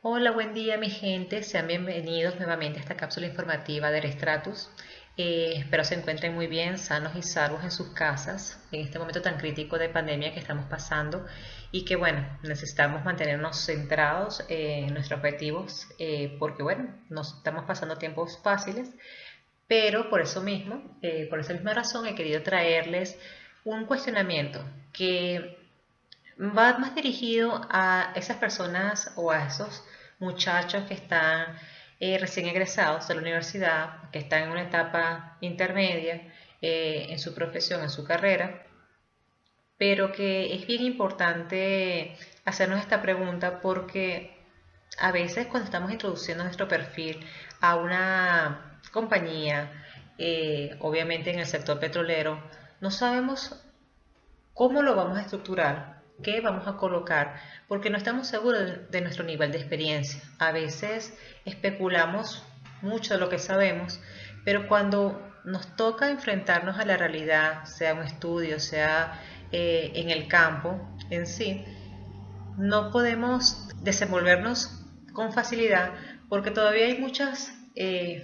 Hola, buen día mi gente, sean bienvenidos nuevamente a esta cápsula informativa del Stratus. Espero se encuentren muy bien, sanos y salvos en sus casas en este momento tan crítico de pandemia que estamos pasando y que bueno, necesitamos mantenernos centrados en nuestros objetivos porque bueno, no estamos pasando tiempos fáciles, pero por eso mismo, por esa misma razón he querido traerles un cuestionamiento que va más dirigido a esas personas o a esos muchachos que están recién egresados de la universidad, que están en una etapa intermedia en su profesión, en su carrera, pero que es bien importante hacernos esta pregunta porque a veces cuando estamos introduciendo nuestro perfil a una compañía, obviamente en el sector petrolero, no sabemos cómo lo vamos a estructurar, qué vamos a colocar, porque no estamos seguros de nuestro nivel de experiencia. A veces especulamos mucho de lo que sabemos, pero cuando nos toca enfrentarnos a la realidad, sea un estudio, sea en el campo en sí, no podemos desenvolvernos con facilidad porque todavía hay muchas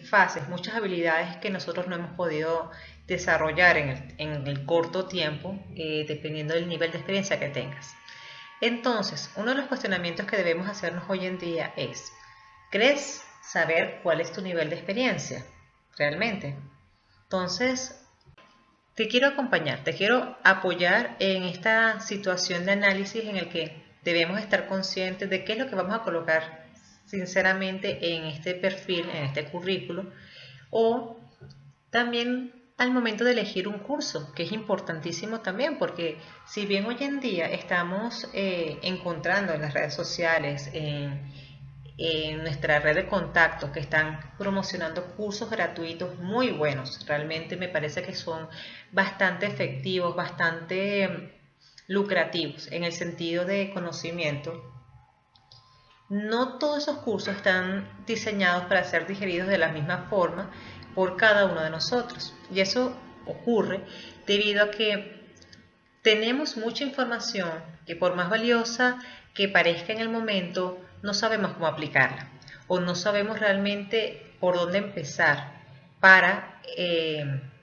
fases, muchas habilidades que nosotros no hemos podido desarrollar en el corto tiempo, dependiendo del nivel de experiencia que tengas. Entonces, uno de los cuestionamientos que debemos hacernos hoy en día es, ¿crees saber cuál es tu nivel de experiencia realmente? Entonces, te quiero acompañar, te quiero apoyar en esta situación de análisis en el que debemos estar conscientes de qué es lo que vamos a colocar sinceramente en este perfil, en este currículo, o también al momento de elegir un curso, que es importantísimo también, porque si bien hoy en día estamos encontrando en las redes sociales, en nuestra red de contactos que están promocionando cursos gratuitos muy buenos. Realmente me parece que son bastante efectivos, bastante lucrativos en el sentido de conocimiento. No todos esos cursos están diseñados para ser digeridos de la misma forma por cada uno de nosotros. Y eso ocurre debido a que tenemos mucha información que por más valiosa que parezca en el momento, no sabemos cómo aplicarla o no sabemos realmente por dónde empezar para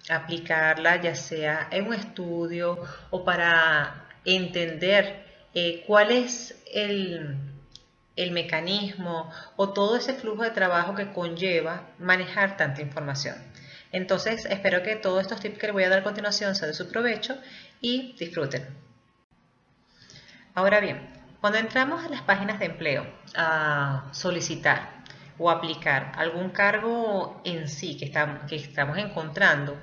aplicarla, ya sea en un estudio o para entender cuál es el mecanismo o todo ese flujo de trabajo que conlleva manejar tanta información. Entonces, espero que todos estos tips que les voy a dar a continuación sean de su provecho y disfruten. Ahora bien, cuando entramos a las páginas de empleo a solicitar o aplicar algún cargo en sí que estamos encontrando,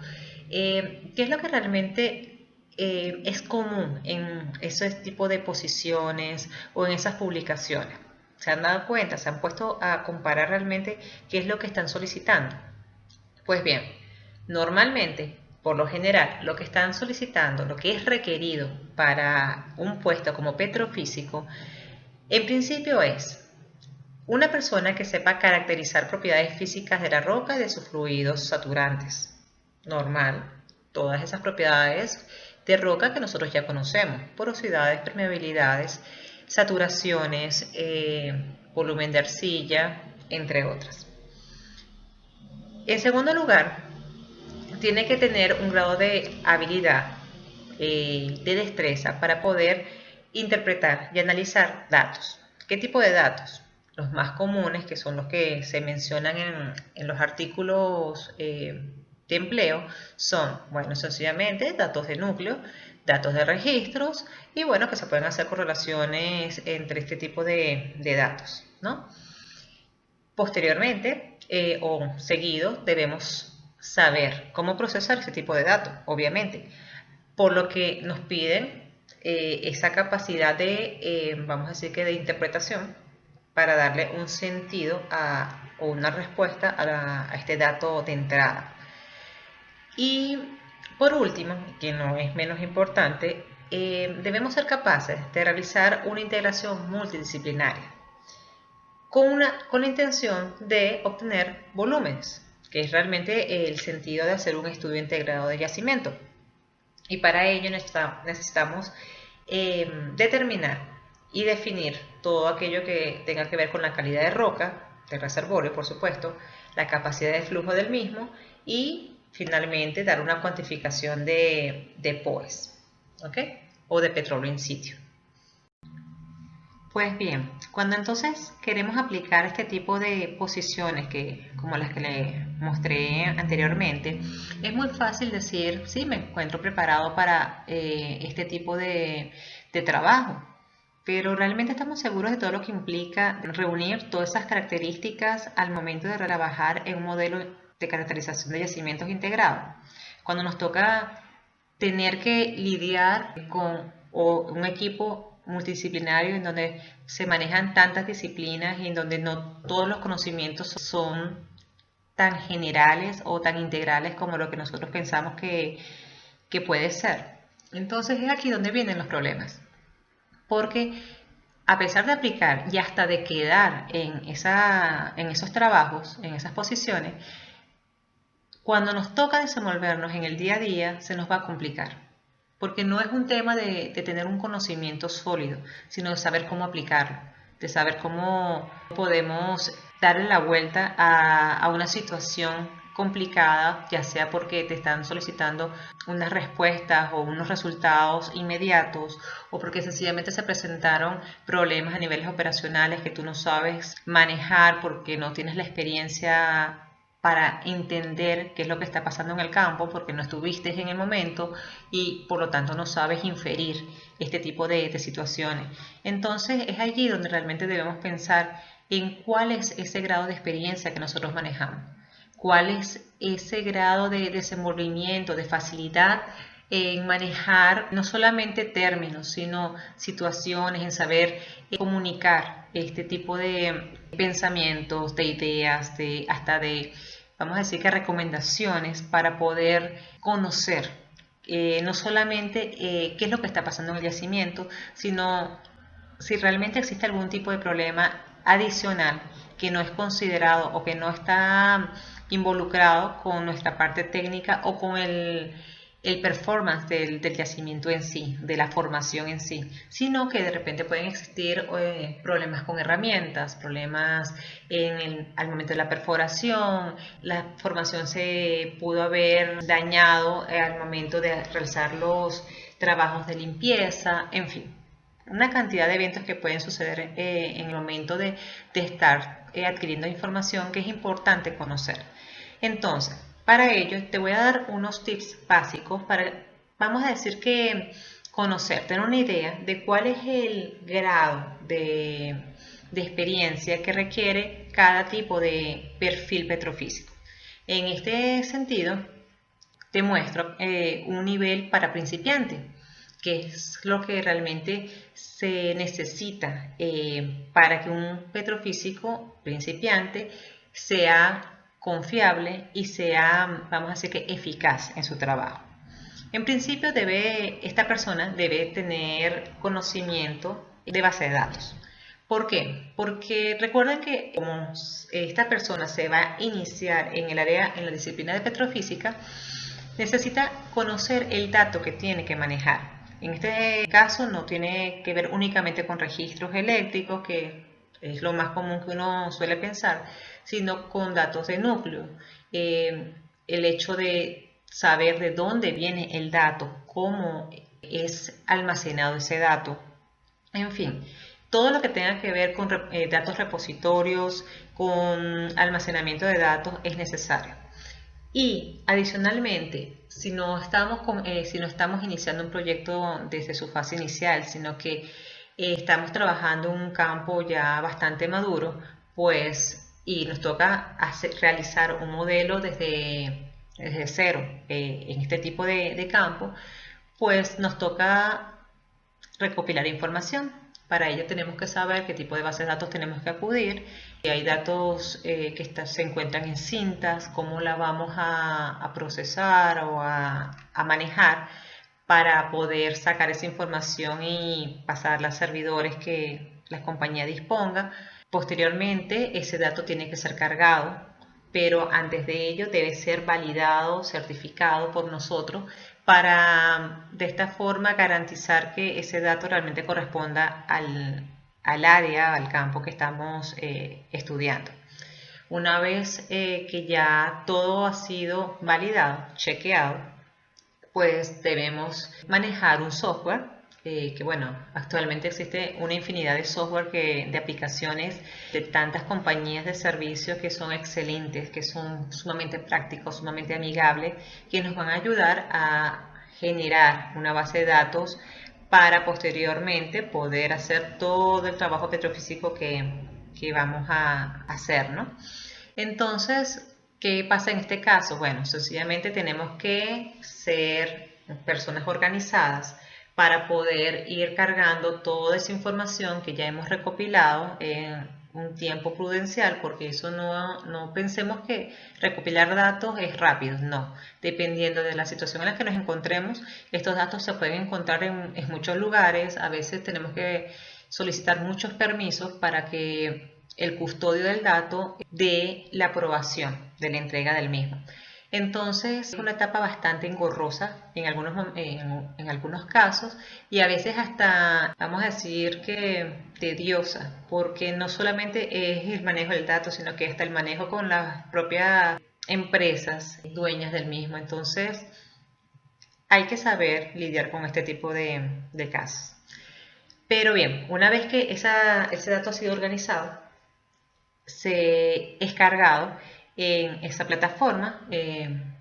¿qué es lo que realmente es común en ese tipo de posiciones o en esas publicaciones? ¿Se han dado cuenta? ¿Se han puesto a comparar realmente qué es lo que están solicitando? Pues bien, normalmente, por lo general, lo que están solicitando, lo que es requerido para un puesto como petrofísico, en principio es una persona que sepa caracterizar propiedades físicas de la roca y de sus fluidos saturantes. Normal, todas esas propiedades de roca que nosotros ya conocemos, porosidades, permeabilidades, saturaciones, volumen de arcilla, entre otras. En segundo lugar, tiene que tener un grado de habilidad, de destreza para poder interpretar y analizar datos. ¿Qué tipo de datos? Los más comunes, que son los que se mencionan en los artículos de empleo, son, bueno, sencillamente datos de núcleo, datos de registros y, bueno, que se pueden hacer correlaciones entre este tipo de datos, ¿no? Posteriormente o seguido debemos saber cómo procesar este tipo de datos, obviamente, por lo que nos piden esa capacidad de, vamos a decir que de interpretación para darle un sentido o una respuesta a este dato de entrada. Y por último, que no es menos importante, debemos ser capaces de realizar una integración multidisciplinaria con la intención de obtener volúmenes, que es realmente el sentido de hacer un estudio integrado de yacimiento. Y para ello necesitamos determinar y definir todo aquello que tenga que ver con la calidad de roca, del reservorio por supuesto, la capacidad de flujo del mismo y finalmente dar una cuantificación de POEs, ¿ok? O de petróleo in situ. Pues bien, cuando entonces queremos aplicar este tipo de posiciones como las que le mostré anteriormente, es muy fácil decir, sí, me encuentro preparado para este tipo de trabajo, pero realmente estamos seguros de todo lo que implica reunir todas esas características al momento de trabajar en un modelo de caracterización de yacimientos integrado. Cuando nos toca tener que lidiar con un equipo multidisciplinario en donde se manejan tantas disciplinas y en donde no todos los conocimientos son tan generales o tan integrales como lo que nosotros pensamos que puede ser. Entonces es aquí donde vienen los problemas. Porque a pesar de aplicar y hasta de quedar en esos trabajos, en esas posiciones, cuando nos toca desenvolvernos en el día a día, se nos va a complicar. Porque no es un tema de tener un conocimiento sólido, sino de saber cómo aplicarlo, de saber cómo podemos darle la vuelta a una situación complicada, ya sea porque te están solicitando unas respuestas o unos resultados inmediatos, o porque sencillamente se presentaron problemas a niveles operacionales que tú no sabes manejar porque no tienes la experiencia para entender qué es lo que está pasando en el campo, porque no estuviste en el momento y por lo tanto no sabes inferir este tipo de situaciones. Entonces es allí donde realmente debemos pensar en cuál es ese grado de experiencia que nosotros manejamos, cuál es ese grado de desenvolvimiento, de facilidad en manejar no solamente términos, sino situaciones, en saber comunicar este tipo de pensamientos, de ideas, hasta de, vamos a decir que recomendaciones para poder conocer no solamente qué es lo que está pasando en el yacimiento, sino si realmente existe algún tipo de problema adicional que no es considerado o que no está involucrado con nuestra parte técnica o con el performance del yacimiento en sí, de la formación en sí, sino que de repente pueden existir problemas con herramientas, problemas al momento de la perforación, la formación se pudo haber dañado al momento de realizar los trabajos de limpieza, en fin, una cantidad de eventos que pueden suceder en el momento de estar adquiriendo información que es importante conocer. Entonces, para ello te voy a dar unos tips básicos para, vamos a decir que conocer, tener una idea de cuál es el grado de experiencia que requiere cada tipo de perfil petrofísico. En este sentido, te muestro un nivel para principiante, que es lo que realmente se necesita para que un petrofísico principiante sea confiable y sea, vamos a decir que eficaz en su trabajo. En principio esta persona debe tener conocimiento de base de datos. ¿Por qué? Porque recuerden que como esta persona se va a iniciar en la disciplina de petrofísica, necesita conocer el dato que tiene que manejar. En este caso no tiene que ver únicamente con registros eléctricos, que es lo más común que uno suele pensar, sino con datos de núcleo. El hecho de saber de dónde viene el dato, cómo es almacenado ese dato, en fin, todo lo que tenga que ver con datos repositorios, con almacenamiento de datos es necesario. Y adicionalmente, si no estamos iniciando un proyecto desde su fase inicial, sino que estamos trabajando en un campo ya bastante maduro, pues, y nos toca realizar un modelo desde cero en este tipo de campo, pues nos toca recopilar información. Para ello tenemos que saber qué tipo de bases de datos tenemos que acudir. Hay datos que se encuentran en cintas, cómo la vamos a procesar o a manejar para poder sacar esa información y pasarla a servidores que la compañía disponga. Posteriormente, ese dato tiene que ser cargado, pero antes de ello debe ser validado, certificado por nosotros para de esta forma garantizar que ese dato realmente corresponda al área, al campo que estamos estudiando. Una vez que ya todo ha sido validado, chequeado, pues debemos manejar un software que bueno, actualmente existe una infinidad de software de aplicaciones de tantas compañías de servicios que son excelentes, que son sumamente prácticos, sumamente amigables, que nos van a ayudar a generar una base de datos para posteriormente poder hacer todo el trabajo petrofísico que vamos a hacer, ¿no? Entonces, ¿qué pasa en este caso? Bueno, sencillamente tenemos que ser personas organizadas para poder ir cargando toda esa información que ya hemos recopilado en un tiempo prudencial, porque eso no pensemos que recopilar datos es rápido, no. Dependiendo de la situación en la que nos encontremos, estos datos se pueden encontrar en muchos lugares, a veces tenemos que solicitar muchos permisos para que el custodio del dato dé la aprobación de la entrega del mismo. Entonces es una etapa bastante engorrosa en algunos casos y a veces hasta, vamos a decir que tediosa, porque no solamente es el manejo del dato, sino que hasta el manejo con las propias empresas dueñas del mismo. Entonces hay que saber lidiar con este tipo de casos. Pero bien, una vez que ese dato ha sido organizado, se es cargado en esa plataforma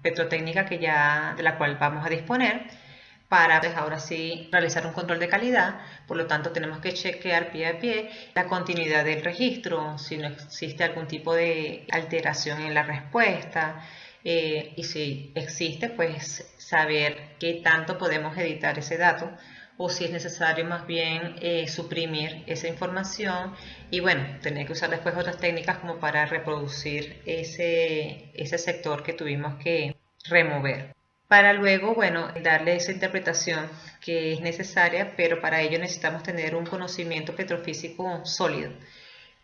petrotécnica de la cual vamos a disponer para pues, ahora sí realizar un control de calidad. Por lo tanto, tenemos que chequear pie a pie la continuidad del registro, si no existe algún tipo de alteración en la respuesta, y si existe, pues saber qué tanto podemos editar ese dato o si es necesario más bien suprimir esa información y bueno, tener que usar después otras técnicas como para reproducir ese sector que tuvimos que remover. Para luego, bueno, darle esa interpretación que es necesaria, pero para ello necesitamos tener un conocimiento petrofísico sólido.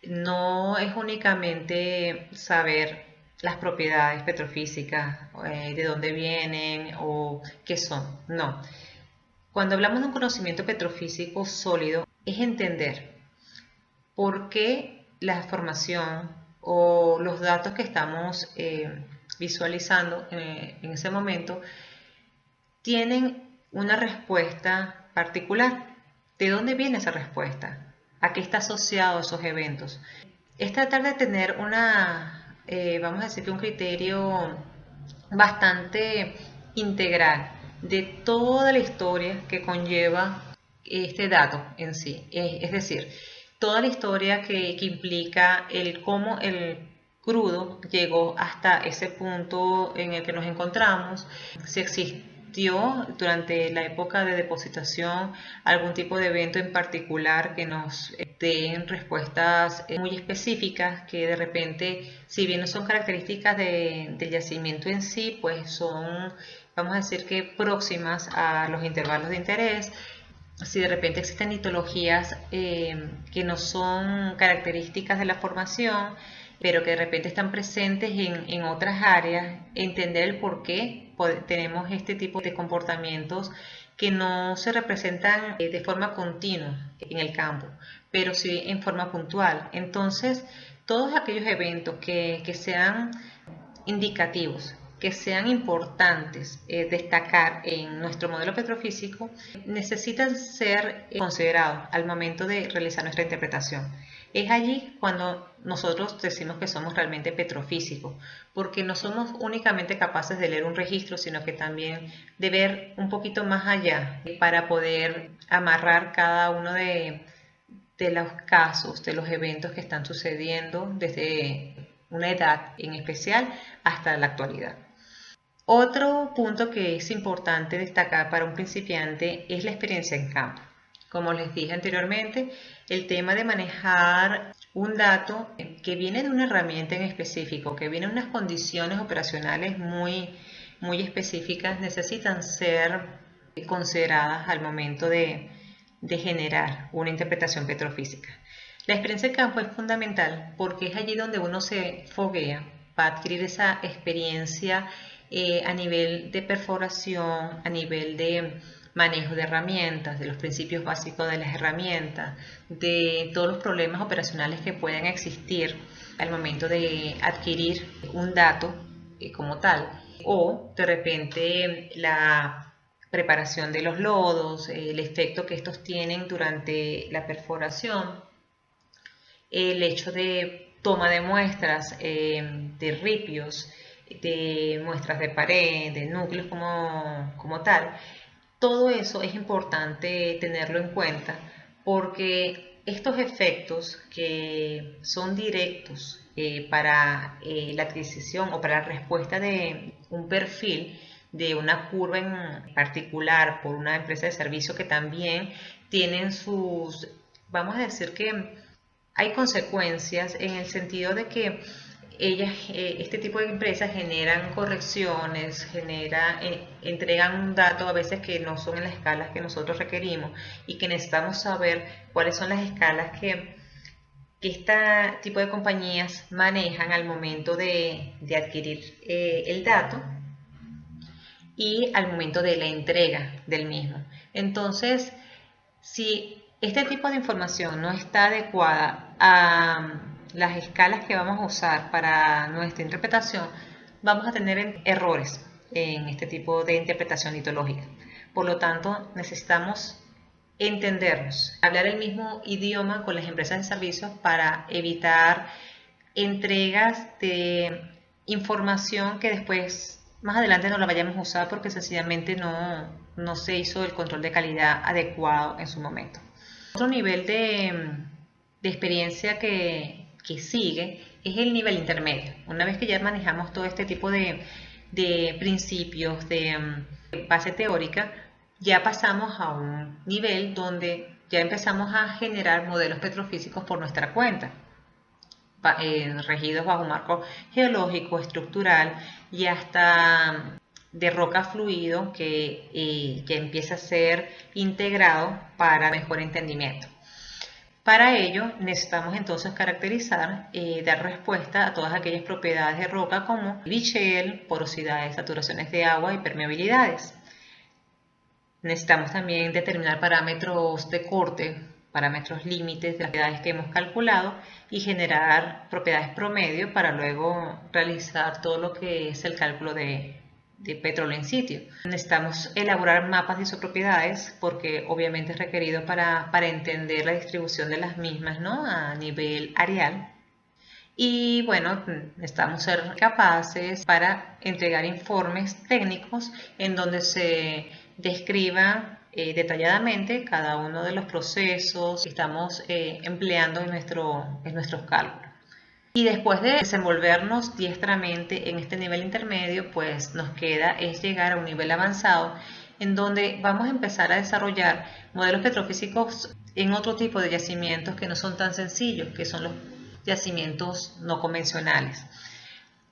No es únicamente saber las propiedades petrofísicas, de dónde vienen o qué son, no. Cuando hablamos de un conocimiento petrofísico sólido, es entender por qué la formación o los datos que estamos visualizando en ese momento tienen una respuesta particular. ¿De dónde viene esa respuesta? ¿A qué está asociado esos eventos? Es tratar de tener vamos a decir que un criterio bastante integral de toda la historia que conlleva este dato en sí. Es decir, toda la historia que implica el cómo el crudo llegó hasta ese punto en el que nos encontramos, si existió durante la época de depositación algún tipo de evento en particular que nos den respuestas muy específicas que de repente, si bien no son características del yacimiento en sí, pues son, vamos a decir que próximas a los intervalos de interés. Si de repente existen litologías que no son características de la formación, pero que de repente están presentes en otras áreas, entender el por qué tenemos este tipo de comportamientos que no se representan de forma continua en el campo, pero sí en forma puntual. Entonces, todos aquellos eventos que sean indicativos, que sean importantes destacar en nuestro modelo petrofísico, necesitan ser considerados al momento de realizar nuestra interpretación. Es allí cuando nosotros decimos que somos realmente petrofísicos, porque no somos únicamente capaces de leer un registro, sino que también de ver un poquito más allá para poder amarrar cada uno de los casos, de los eventos que están sucediendo desde una edad en especial hasta la actualidad. Otro punto que es importante destacar para un principiante es la experiencia en campo. Como les dije anteriormente, el tema de manejar un dato que viene de una herramienta en específico, que viene de unas condiciones operacionales muy específicas, necesitan ser consideradas al momento de generar una interpretación petrofísica. La experiencia de campo es fundamental porque es allí donde uno se foguea para adquirir esa experiencia a nivel de perforación, a nivel de manejo de herramientas, de los principios básicos de las herramientas, de todos los problemas operacionales que puedan existir al momento de adquirir un dato como tal, o de repente la preparación de los lodos, el efecto que estos tienen durante la perforación, el hecho de toma de muestras de ripios, de muestras de pared, de núcleos como tal. Todo eso es importante tenerlo en cuenta porque estos efectos que son directos para la adquisición o para la respuesta de un perfil de una curva en particular por una empresa de servicio que también tienen sus, vamos a decir que hay consecuencias en el sentido de que ellas, este tipo de empresas generan correcciones, entregan un dato a veces que no son en las escalas que nosotros requerimos y que necesitamos saber cuáles son las escalas que este tipo de compañías manejan al momento de adquirir el dato y al momento de la entrega del mismo. Entonces, si este tipo de información no está adecuada a las escalas que vamos a usar para nuestra interpretación, vamos a tener errores en este tipo de interpretación litológica. Por lo tanto, necesitamos entendernos, hablar el mismo idioma con las empresas de servicios para evitar entregas de información que después, más adelante, no la vayamos a usar porque sencillamente no se hizo el control de calidad adecuado en su momento. Otro nivel de experiencia que sigue es el nivel intermedio. Una vez que ya manejamos todo este tipo de principios, de base teórica, ya pasamos a un nivel donde ya empezamos a generar modelos petrofísicos por nuestra cuenta, regidos bajo un marco geológico, estructural y hasta de roca fluido que empieza a ser integrado para mejor entendimiento. Para ello necesitamos entonces caracterizar, dar respuesta a todas aquellas propiedades de roca como bichel, porosidades, saturaciones de agua y permeabilidades. Necesitamos también determinar parámetros de corte, parámetros límites de las propiedades que hemos calculado y generar propiedades promedio para luego realizar todo lo que es el cálculo de petróleo en sitio. Necesitamos elaborar mapas de isopropiedades porque obviamente es requerido para entender la distribución de las mismas, ¿no?, a nivel areal. Y bueno, necesitamos ser capaces para entregar informes técnicos en donde se describa detalladamente cada uno de los procesos que estamos empleando en nuestros cálculos. Y después de desenvolvernos diestramente en este nivel intermedio, pues nos queda es llegar a un nivel avanzado en donde vamos a empezar a desarrollar modelos petrofísicos en otro tipo de yacimientos que no son tan sencillos, que son los yacimientos no convencionales.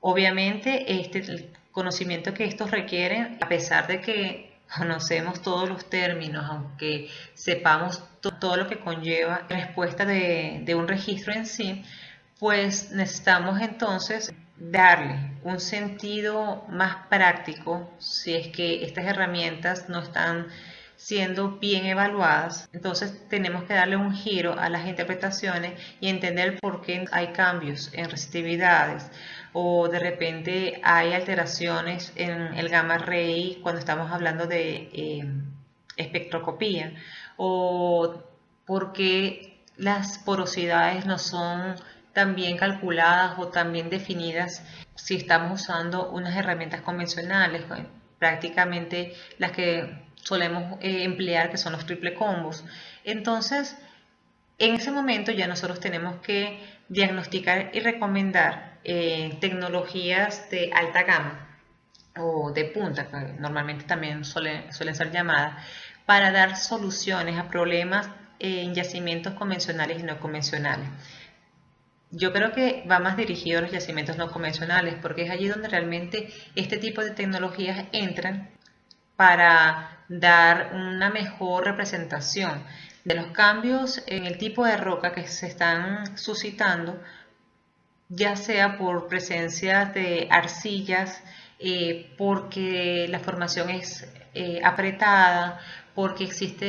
Obviamente, el conocimiento que estos requieren, a pesar de que conocemos todos los términos, aunque sepamos todo lo que conlleva la respuesta de un registro en sí, pues necesitamos entonces darle un sentido más práctico si es que estas herramientas no están siendo bien evaluadas. Entonces tenemos que darle un giro a las interpretaciones y entender por qué hay cambios en resistividades o de repente hay alteraciones en el gamma ray cuando estamos hablando de espectroscopía, o por qué las porosidades no son tan bien calculadas o tan bien definidas si estamos usando unas herramientas convencionales, prácticamente las que solemos emplear, que son los triple combos. Entonces, en ese momento ya nosotros tenemos que diagnosticar y recomendar tecnologías de alta gama o de punta, que normalmente también suelen ser llamadas, para dar soluciones a problemas en yacimientos convencionales y no convencionales. Yo creo que va más dirigido a los yacimientos no convencionales porque es allí donde realmente este tipo de tecnologías entran para dar una mejor representación de los cambios en el tipo de roca que se están suscitando, ya sea por presencia de arcillas porque la formación es apretada, porque existe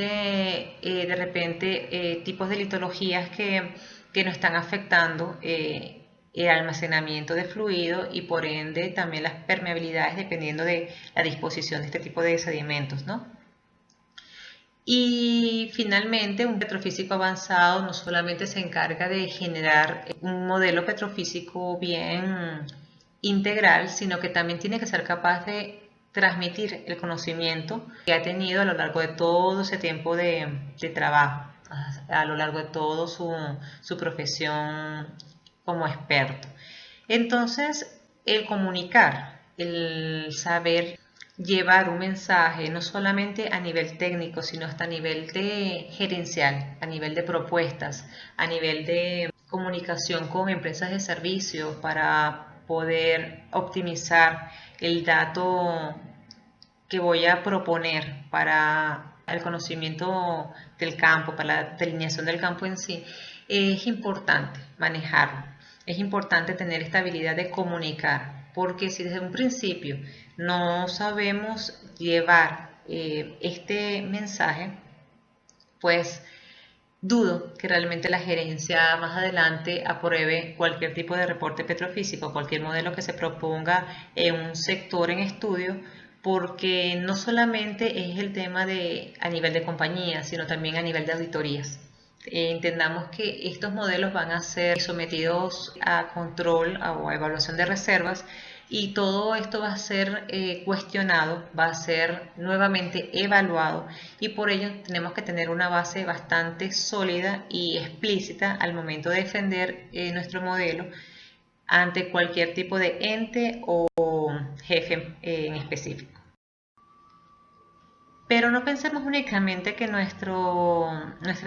de repente tipos de litologías que nos están afectando el almacenamiento de fluido y por ende también las permeabilidades dependiendo de la disposición de este tipo de sedimentos, ¿no? Y finalmente, un petrofísico avanzado no solamente se encarga de generar un modelo petrofísico bien integral, sino que también tiene que ser capaz de transmitir el conocimiento que ha tenido a lo largo de todo ese tiempo de trabajo, a lo largo de toda su profesión como experto. Entonces, el comunicar, el saber llevar un mensaje no solamente a nivel técnico, sino hasta a nivel de gerencial, a nivel de propuestas, a nivel de comunicación con empresas de servicios para poder optimizar el dato que voy a proponer para el conocimiento del campo, para la delineación del campo en sí, es importante manejarlo. Es importante tener esta habilidad de comunicar, porque si desde un principio no sabemos llevar este mensaje, pues dudo que realmente la gerencia más adelante apruebe cualquier tipo de reporte petrofísico, cualquier modelo que se proponga en un sector en estudio, porque no solamente es el tema de a nivel de compañía, sino también a nivel de auditorías. Entendamos que estos modelos van a ser sometidos a control o a evaluación de reservas y todo esto va a ser cuestionado, va a ser nuevamente evaluado y por ello tenemos que tener una base bastante sólida y explícita al momento de defender nuestro modelo ante cualquier tipo de ente o jefe en específico. Pero no pensemos únicamente que nuestra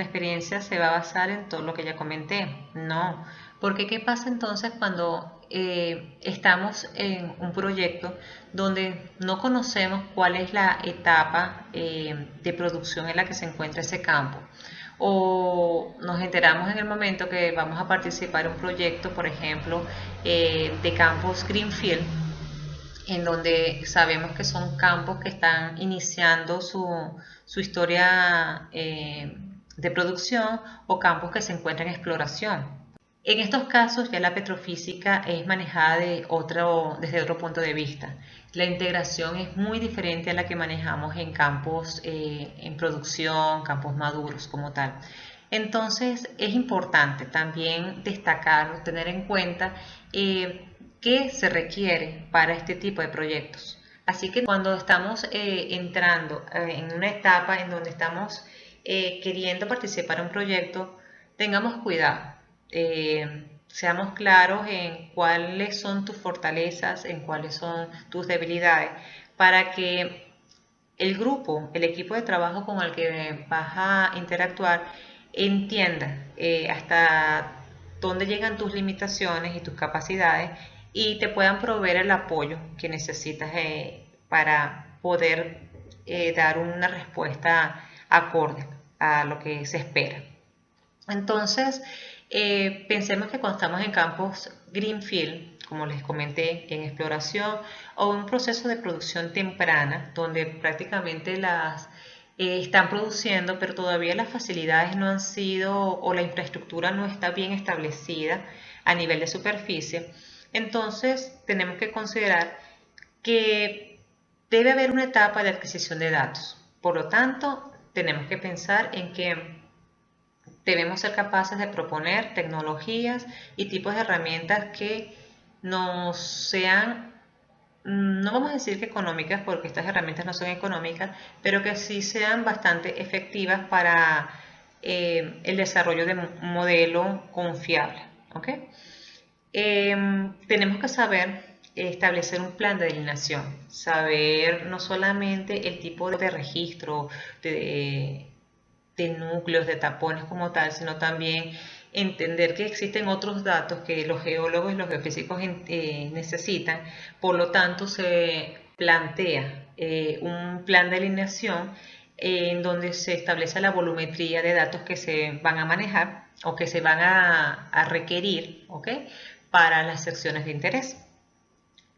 experiencia se va a basar en todo lo que ya comenté. No, porque ¿qué pasa entonces cuando estamos en un proyecto donde no conocemos cuál es la etapa de producción en la que se encuentra ese campo? O nos enteramos en el momento que vamos a participar en un proyecto, por ejemplo, de campos Greenfield, en donde sabemos que son campos que están iniciando su historia de producción o campos que se encuentran en exploración. En estos casos ya la petrofísica es manejada desde otro punto de vista. La integración es muy diferente a la que manejamos en campos en producción, campos maduros como tal. Entonces es importante también destacar, tener en cuenta qué se requiere para este tipo de proyectos. Así que cuando estamos entrando en una etapa en donde estamos queriendo participar en un proyecto, tengamos cuidado, seamos claros en cuáles son tus fortalezas, en cuáles son tus debilidades, para que el grupo, el equipo de trabajo con el que vas a interactuar, entienda hasta dónde llegan tus limitaciones y tus capacidades y te puedan proveer el apoyo que necesitas para poder dar una respuesta acorde a lo que se espera. Entonces, pensemos que cuando estamos en campos Greenfield, como les comenté, en exploración o en un proceso de producción temprana, donde prácticamente las están produciendo, pero todavía las facilidades no han sido o la infraestructura no está bien establecida a nivel de superficie, entonces tenemos que considerar que debe haber una etapa de adquisición de datos. Por lo tanto, tenemos que pensar en que debemos ser capaces de proponer tecnologías y tipos de herramientas que nos sean, no vamos a decir que económicas, porque estas herramientas no son económicas, pero que sí sean bastante efectivas para el desarrollo de un modelo confiable. ¿Okay? Tenemos que saber establecer un plan de delineación, saber no solamente el tipo de registro, de núcleos, de tapones como tal, sino también entender que existen otros datos que los geólogos y los geofísicos necesitan. Por lo tanto, se plantea un plan de alineación en donde se establece la volumetría de datos que se van a manejar o que se van a requerir, ¿okay?, para las secciones de interés.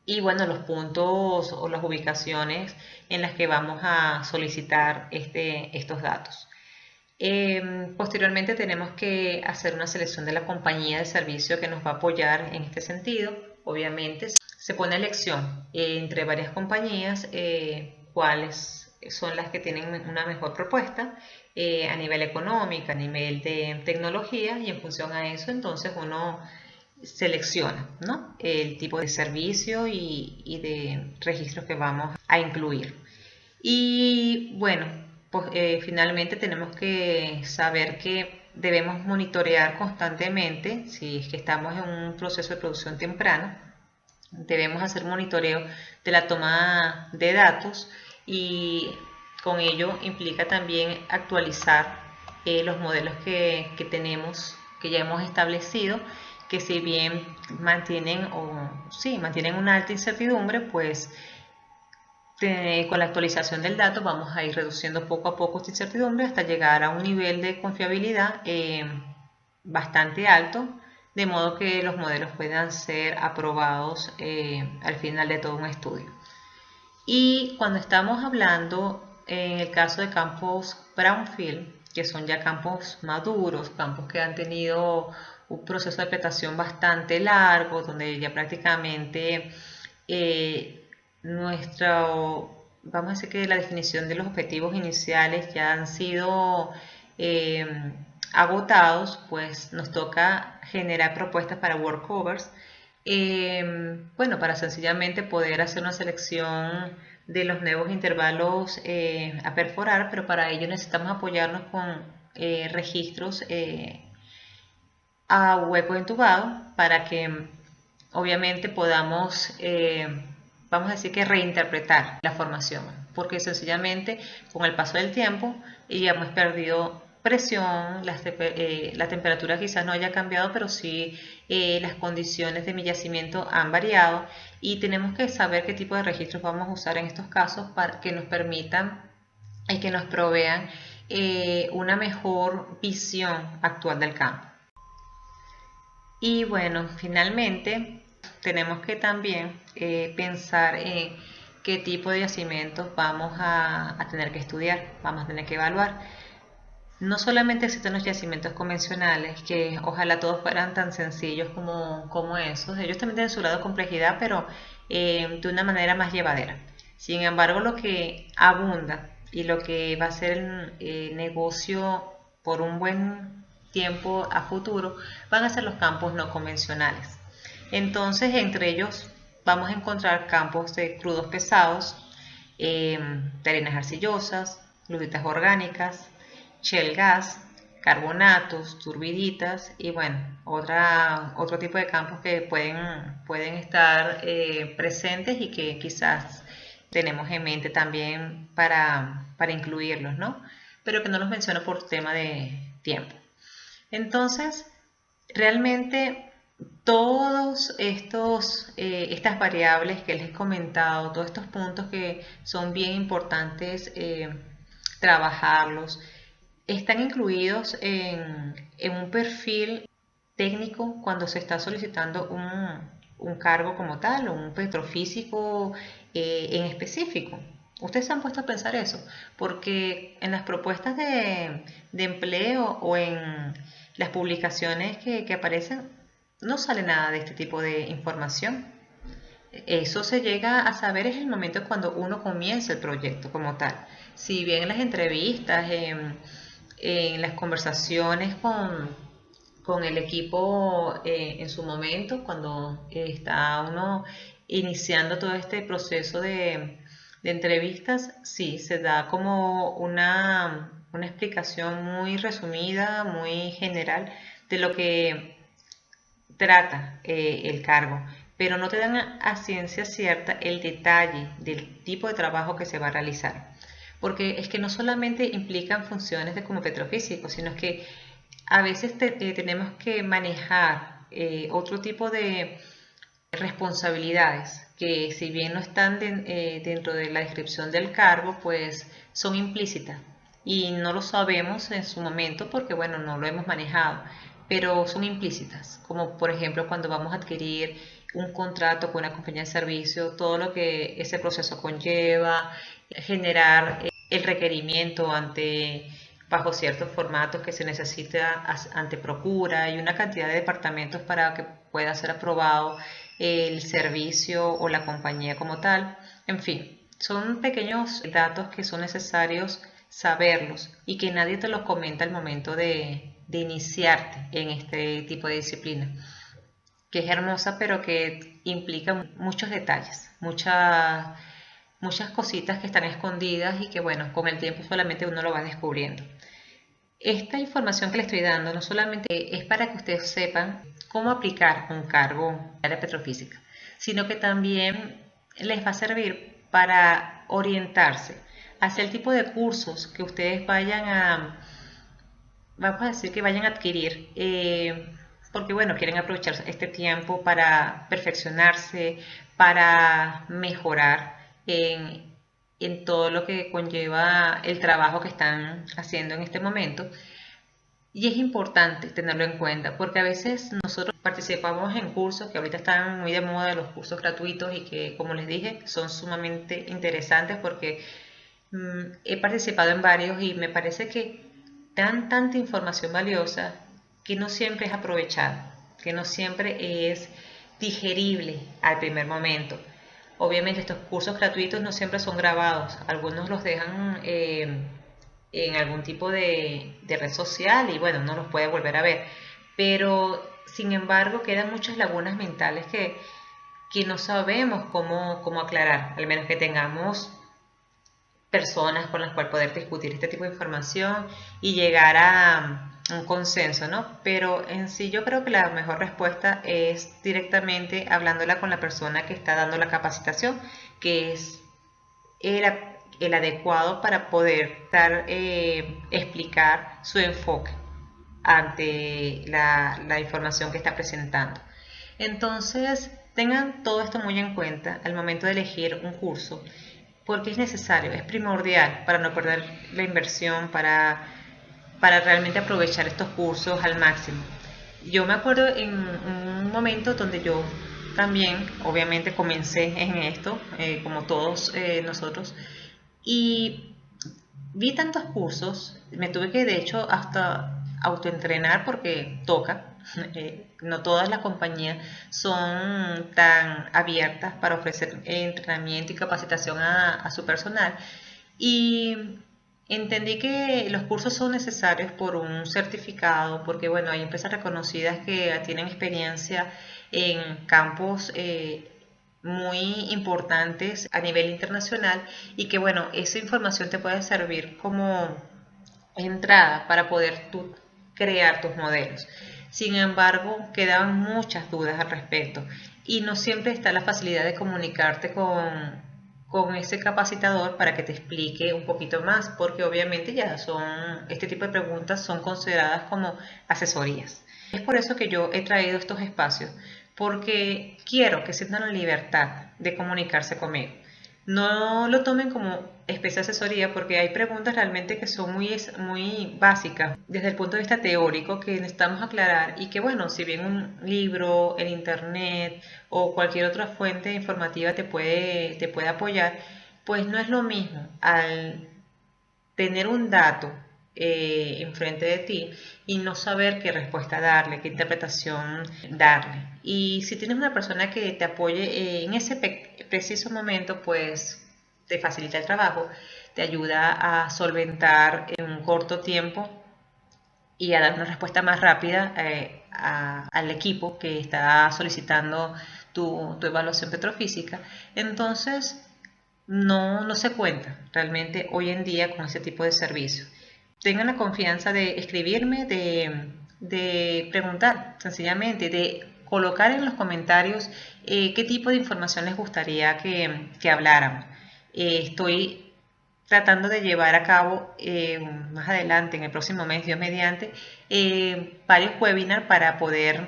y bueno, los puntos o las ubicaciones en las que vamos a solicitar estos datos. Posteriormente tenemos que hacer una selección de la compañía de servicio que nos va a apoyar en este sentido. Obviamente se pone a elección entre varias compañías cuáles son las que tienen una mejor propuesta a nivel económico, a nivel de tecnología, y en función a eso entonces uno selecciona, ¿no?, el tipo de servicio y de registros que vamos a incluir. Y bueno, pues finalmente tenemos que saber que debemos monitorear constantemente, si es que estamos en un proceso de producción temprano, debemos hacer monitoreo de la toma de datos, y con ello implica también actualizar los modelos que tenemos, que ya hemos establecido, que si bien mantienen, sí, mantienen una alta incertidumbre, pues con la actualización del dato vamos a ir reduciendo poco a poco esta incertidumbre hasta llegar a un nivel de confiabilidad bastante alto, de modo que los modelos puedan ser aprobados al final de todo un estudio. Y cuando estamos hablando en el caso de campos brownfield, que son ya campos maduros, campos que han tenido un proceso de plantación bastante largo, donde ya prácticamente vamos a decir que la definición de los objetivos iniciales ya han sido eh, agotados, pues nos toca generar propuestas para workovers, bueno, para sencillamente poder hacer una selección de los nuevos intervalos a perforar, pero para ello necesitamos apoyarnos con registros a hueco entubado para que obviamente podamos, vamos a decir que reinterpretar la formación, porque sencillamente con el paso del tiempo ya hemos perdido presión, la temperatura quizás no haya cambiado, pero sí las condiciones de mi yacimiento han variado, y tenemos que saber qué tipo de registros vamos a usar en estos casos para que nos permitan y que nos provean una mejor visión actual del campo. Y bueno, finalmente tenemos que también pensar en qué tipo de yacimientos vamos a tener que estudiar, vamos a tener que evaluar. No solamente existen los yacimientos convencionales, que ojalá todos fueran tan sencillos como esos, ellos también tienen su grado de complejidad, pero de una manera más llevadera. Sin embargo, lo que abunda y lo que va a ser el negocio por un buen tiempo a futuro van a ser los campos no convencionales. Entonces, entre ellos vamos a encontrar campos de crudos pesados, de arenas arcillosas, luditas orgánicas, shale gas, carbonatos, turbiditas y bueno, otro tipo de campos que pueden estar presentes y que quizás tenemos en mente también para incluirlos, ¿no? Pero que no los menciono por tema de tiempo. Entonces, realmente todos estas variables que les he comentado, todos estos puntos que son bien importantes trabajarlos, están incluidos en un perfil técnico cuando se está solicitando un cargo como tal o un petrofísico en específico. Ustedes se han puesto a pensar eso, porque en las propuestas de empleo o en las publicaciones que aparecen no sale nada de este tipo de información. Eso se llega a saber en el momento cuando uno comienza el proyecto como tal. Si bien en las entrevistas, en las conversaciones con el equipo en su momento, cuando está uno iniciando todo este proceso de entrevistas, sí, se da como una explicación muy resumida, muy general de lo que trata el cargo, pero no te dan a ciencia cierta el detalle del tipo de trabajo que se va a realizar. Porque es que no solamente implican funciones de como petrofísico, sino que a veces tenemos que manejar otro tipo de responsabilidades que si bien no están dentro de la descripción del cargo, pues son implícitas y no lo sabemos en su momento porque bueno, no lo hemos manejado. pero son implícitas, como por ejemplo cuando vamos a adquirir un contrato con una compañía de servicio, todo lo que ese proceso conlleva, generar el requerimiento bajo ciertos formatos que se necesita ante procura y una cantidad de departamentos para que pueda ser aprobado el servicio o la compañía como tal. En fin, son pequeños datos que son necesarios saberlos y que nadie te los comenta al momento de iniciarte en este tipo de disciplina, que es hermosa pero que implica muchos detalles, muchas cositas que están escondidas y que bueno, con el tiempo solamente uno lo va descubriendo. Esta información que le estoy dando no solamente es para que ustedes sepan cómo aplicar un cargo en la área petrofísica, sino que también les va a servir para orientarse hacia el tipo de cursos que ustedes vamos a decir que vayan a adquirir, porque bueno, quieren aprovechar este tiempo para perfeccionarse, para mejorar en todo lo que conlleva el trabajo que están haciendo en este momento. Y es importante tenerlo en cuenta porque a veces nosotros participamos en cursos que ahorita están muy de moda, los cursos gratuitos, y que, como les dije, son sumamente interesantes porque he participado en varios y me parece que dan tanta información valiosa que no siempre es aprovechada, que no siempre es digerible al primer momento. Obviamente estos cursos gratuitos no siempre son grabados, algunos los dejan en algún tipo de red social y bueno, no los puede volver a ver, pero sin embargo quedan muchas lagunas mentales que no sabemos cómo aclarar, al menos que tengamos personas con las cuales poder discutir este tipo de información y llegar a un consenso, ¿no? Pero en sí yo creo que la mejor respuesta es directamente hablándola con la persona que está dando la capacitación, que es el, el adecuado para poder explicar su enfoque ante la información que está presentando. Entonces, tengan todo esto muy en cuenta al momento de elegir un curso, porque es necesario, es primordial para no perder la inversión, para realmente aprovechar estos cursos al máximo. Yo me acuerdo en un momento donde yo también, obviamente, comencé en esto, como todos nosotros, y vi tantos cursos, me tuve que de hecho hasta autoentrenar porque toca. No todas las compañías son tan abiertas para ofrecer entrenamiento y capacitación a su personal. Y entendí que los cursos son necesarios por un certificado, porque bueno, hay empresas reconocidas que tienen experiencia en campos muy importantes a nivel internacional y que bueno, esa información te puede servir como entrada para poder tú crear tus modelos. Sin embargo, quedan muchas dudas al respecto y no siempre está la facilidad de comunicarte con ese capacitador para que te explique un poquito más, porque obviamente ya este tipo de preguntas son consideradas como asesorías. Es por eso que yo he traído estos espacios, porque quiero que sientan la libertad de comunicarse conmigo. No lo tomen como especie de asesoría porque hay preguntas realmente que son muy básicas desde el punto de vista teórico que necesitamos aclarar y que bueno, si bien un libro, el internet o cualquier otra fuente informativa te puede apoyar, pues no es lo mismo al tener un dato enfrente de ti y no saber qué respuesta darle, qué interpretación darle. Y si tienes una persona que te apoye en ese preciso momento, pues te facilita el trabajo, te ayuda a solventar en un corto tiempo y a dar una respuesta más rápida al equipo que está solicitando tu evaluación petrofísica. Entonces, no se cuenta realmente hoy en día con ese tipo de servicio. Tengan la confianza de escribirme, de preguntar sencillamente, de colocar en los comentarios qué tipo de información les gustaría que habláramos. Estoy tratando de llevar a cabo más adelante, en el próximo mes, Dios mediante, varios webinars para poder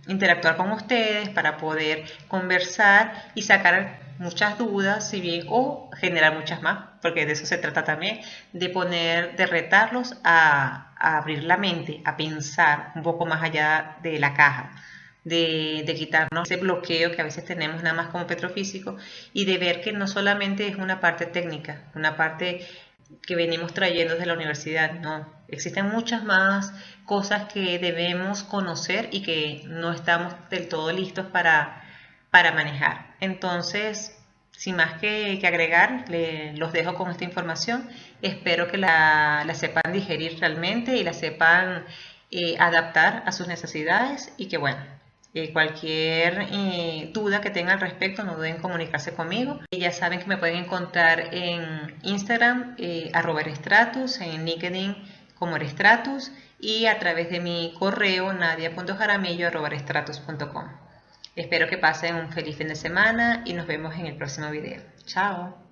interactuar con ustedes, para poder conversar y sacar muchas dudas, si bien, o generar muchas más, porque de eso se trata también, de retarlos a abrir la mente, a pensar un poco más allá de la caja, de quitarnos ese bloqueo que a veces tenemos nada más como petrofísico y de ver que no solamente es una parte técnica, una parte que venimos trayendo desde la universidad, no, existen muchas más cosas que debemos conocer y que no estamos del todo listos para manejar. Entonces, sin más que agregar, los dejo con esta información. Espero que la sepan digerir realmente y la sepan adaptar a sus necesidades y que bueno, cualquier duda que tengan al respecto, no duden en comunicarse conmigo. Y ya saben que me pueden encontrar en Instagram, @erestratus, en LinkedIn como Erestratus y a través de mi correo nadia.jaramillo@erestratus.com. Espero que pasen un feliz fin de semana y nos vemos en el próximo video. Chao.